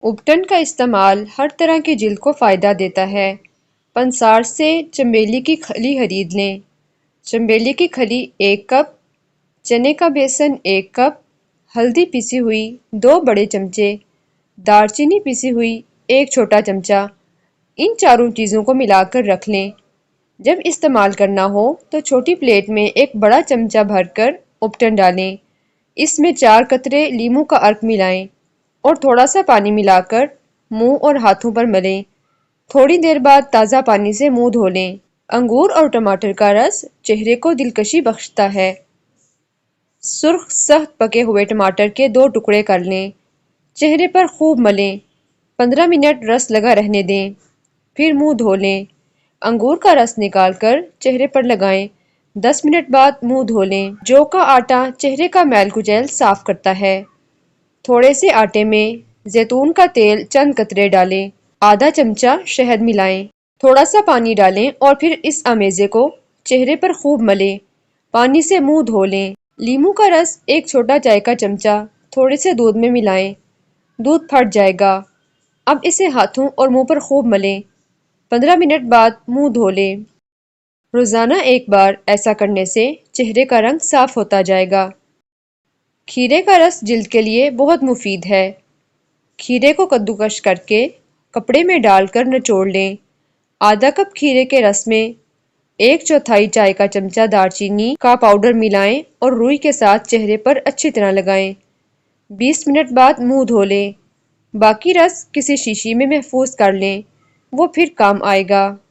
ابٹن کا استعمال ہر طرح کی جلد کو فائدہ دیتا ہے۔ پنسار سے چنبیلی کی کھلی خرید لیں۔ چنبیلی کی کھلی 1 کپ، چنے کا بیسن 1 کپ، ہلدی پیسی ہوئی 2 بڑے چمچے، دار چینی پیسی ہوئی 1 چھوٹا چمچہ۔ ان چاروں چیزوں کو ملا کر رکھ لیں۔ جب استعمال کرنا ہو تو چھوٹی پلیٹ میں ایک بڑا چمچہ بھر کر ابٹن ڈالیں۔ اس میں 4 قطرے لیموں کا عرق ملائیں اور تھوڑا سا پانی ملا کر منہ اور ہاتھوں پر ملیں۔ تھوڑی دیر بعد تازہ پانی سے منہ دھو لیں۔ انگور اور ٹماٹر کا رس چہرے کو دلکشی بخشتا ہے۔ سرخ سخت پکے ہوئے ٹماٹر کے 2 ٹکڑے کر لیں۔ چہرے پر خوب ملیں۔ 15 منٹ رس لگا رہنے دیں، پھر منہ دھو لیں۔ انگور کا رس نکال کر چہرے پر لگائیں۔ 10 منٹ بعد منہ دھو لیں۔ جو کا آٹا چہرے کا میل کچیل صاف کرتا ہے۔ تھوڑے سے آٹے میں زیتون کا تیل چند قطرے ڈالیں۔ آدھا چمچہ شہد ملائیں۔ تھوڑا سا پانی ڈالیں اور پھر اس آمیزے کو چہرے پر خوب ملیں۔ پانی سے منہ دھو لیں۔ لیموں کا رس 1 چھوٹا چائے کا چمچہ تھوڑے سے دودھ میں ملائیں۔ دودھ پھٹ جائے گا۔ اب اسے ہاتھوں اور منہ پر خوب ملیں۔ 15 منٹ بعد منہ دھو لیں۔ روزانہ 1 بار ایسا کرنے سے چہرے کا رنگ صاف ہوتا جائے گا۔ کھیرے کا رس جلد کے لیے بہت مفید ہے۔ کھیرے کو کدوکش کر کے کپڑے میں ڈال کر نچوڑ لیں۔ آدھا کپ کھیرے کے رس میں 1/4 چائے کا چمچہ دار چینی کا پاؤڈر ملائیں اور روئی کے ساتھ چہرے پر اچھی طرح لگائیں۔ 20 منٹ بعد منہ دھو لیں۔ باقی رس کسی شیشی میں محفوظ کر لیں، وہ پھر کام آئے گا۔